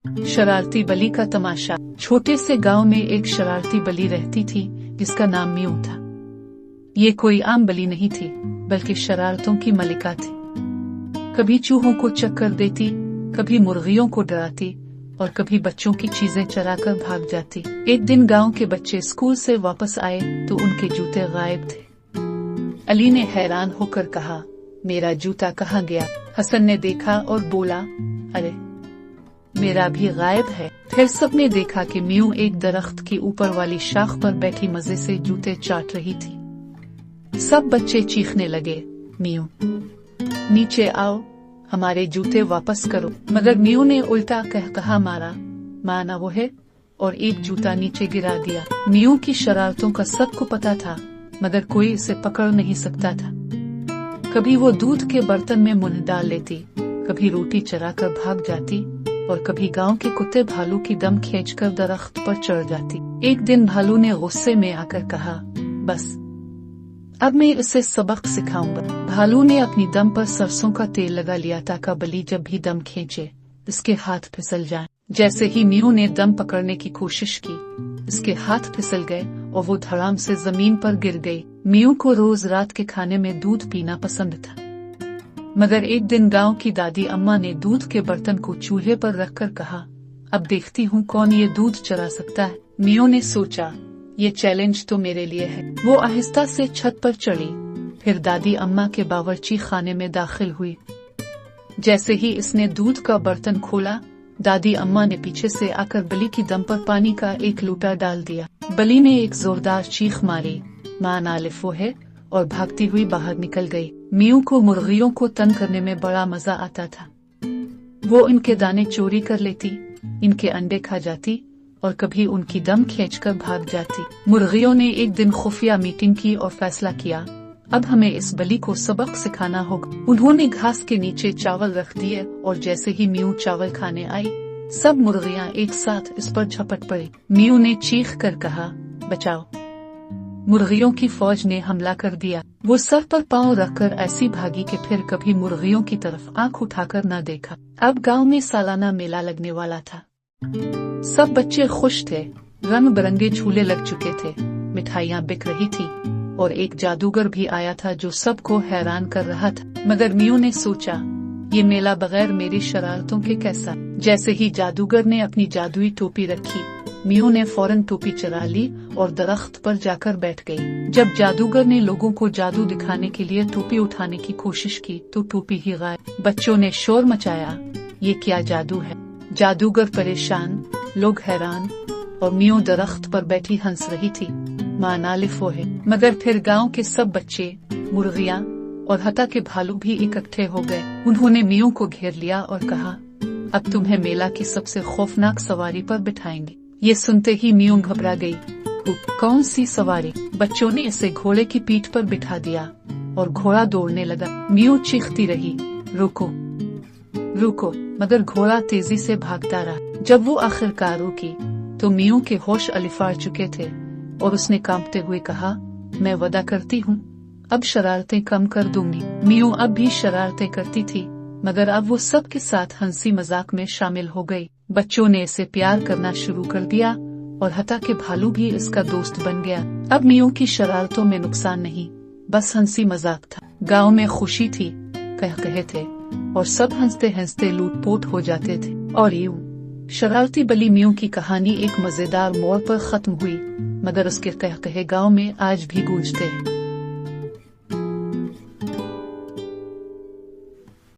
शरारती बली का तमाशा। छोटे से गांव में एक शरारती बली रहती थी जिसका नाम म्यू था। ये कोई आम बली नहीं थी बल्कि शरारतों की मलिका थी। कभी चूहों को चक्कर देती, कभी मुर्गियों को डराती और कभी बच्चों की चीजें चराकर भाग जाती। एक दिन गांव के बच्चे स्कूल से वापस आए तो उनके जूते गायब थे। अली ने हैरान होकर कहा, मेरा जूता कहाँ गया? हसन ने देखा और बोला, अरे मेरा भी गायब है। फिर सबने देखा कि म्यू एक दरख्त की ऊपर वाली शाख पर बैठी मजे से जूते चाट रही थी। सब बच्चे चीखने लगे, म्यू नीचे आओ, हमारे जूते वापस करो। मगर म्यू ने उल्टा कहा मारा, माना वो है, और एक जूता नीचे गिरा दिया। म्यू की शरारतों का सबको पता था मगर कोई इसे पकड़ नहीं सकता था। कभी वो दूध के बर्तन में मुंह डाल लेती, कभी रोटी चराकर भाग जाती और कभी गांव के कुत्ते भालू की दम खींचकर दरख्त पर चढ़ जाती। एक दिन भालू ने गुस्से में आकर कहा, बस अब मैं इसे सबक सिखाऊंगा। भालू ने अपनी दम पर सरसों का तेल लगा लिया ताकि बली जब भी दम खींचे इसके हाथ फिसल जाएं। जैसे ही म्यू ने दम पकड़ने की कोशिश की, इसके हाथ फिसल गए और वो धड़ाम से जमीन पर गिर गई। म्यू को रोज रात के खाने में दूध पीना पसंद था, मगर एक दिन गांव की दादी अम्मा ने दूध के बर्तन को चूल्हे पर रखकर कहा, अब देखती हूँ कौन ये दूध चरा सकता है। म्यू ने सोचा, ये चैलेंज तो मेरे लिए है। वो आहिस्ता से छत पर चढ़ी, फिर दादी अम्मा के बावर्ची खाने में दाखिल हुई। जैसे ही इसने दूध का बर्तन खोला, दादी अम्मा ने पीछे से आकर बली की दम पर पानी का एक लोटा डाल दिया। बली ने एक जोरदार चीख मारी, मां नालिफ वो है, और भागती हुई बाहर निकल गई। म्यू को मुर्गियों को तंग करने में बड़ा मजा आता था। वो इनके दाने चोरी कर लेती, इनके अंडे खा जाती और कभी उनकी दम खींचकर भाग जाती। मुर्गियों ने एक दिन खुफिया मीटिंग की और फैसला किया, अब हमें इस बली को सबक सिखाना होगा। उन्होंने घास के नीचे चावल रख दिए और जैसे ही म्यू चावल खाने आई, सब मुर्गियां एक साथ इस पर झपट पड़ी। म्यू ने चीख कर कहा, बचाओ। मुर्गियों की फौज ने हमला कर दिया। वो सर पर पांव रखकर ऐसी भागी कि फिर कभी मुर्गियों की तरफ आंख उठाकर न देखा। अब गांव में सालाना मेला लगने वाला था। सब बच्चे खुश थे, रंग बिरंगे झूले लग चुके थे, मिठाइयाँ बिक रही थी और एक जादूगर भी आया था जो सबको हैरान कर रहा था। मगर म्यू ने सोचा, ये मेला बगैर मेरी शरारतों के कैसा। जैसे ही जादूगर ने अपनी जादुई टोपी रखी, म्यू ने फौरन टोपी चुरा ली और दरख्त पर जाकर बैठ गई। जब जादूगर ने लोगों को जादू दिखाने के लिए टोपी उठाने की कोशिश की तो टोपी ही गायब। बच्चों ने शोर मचाया, ये क्या जादू है। जादूगर परेशान, लोग हैरान और म्यू दरख्त पर बैठी हंस रही थी, मां नालिफ वो है। मगर फिर गांव के सब बच्चे, मुर्गियां और हत्ता के भालू भी इकट्ठे हो गए। उन्होंने म्यू को घेर लिया और कहा, अब तुम्हें मेला की सबसे खौफनाक सवारी पर बिठाएंगे। ये सुनते ही म्यू घबरा गई। कौन सी सवारी? बच्चों ने इसे घोड़े की पीठ पर बिठा दिया और घोड़ा दौड़ने लगा। म्यू चीखती रही, रुको रुको, मगर घोड़ा तेजी से भागता रहा। जब वो आखिरकार रुकी तो म्यू के होश अलिफार चुके थे और उसने कांपते हुए कहा, मैं वादा करती हूँ अब शरारतें कम कर दूंगी। म्यू अब भी शरारतें करती थी, मगर अब वो सबके साथ हंसी मजाक में शामिल हो गई। बच्चों ने इसे प्यार करना शुरू कर दिया और हत्ता के भालू भी इसका दोस्त बन गया। अब म्यू की शरारतों में नुकसान नहीं, बस हंसी मजाक था। गांव में खुशी थी, कहे थे और सब हंसते हंसते लूटपोट हो जाते थे। और यूं शरारती बली म्यू की कहानी एक मजेदार मोड़ पर खत्म हुई, मगर उसके कहे गांव में आज भी गूंजते हैं।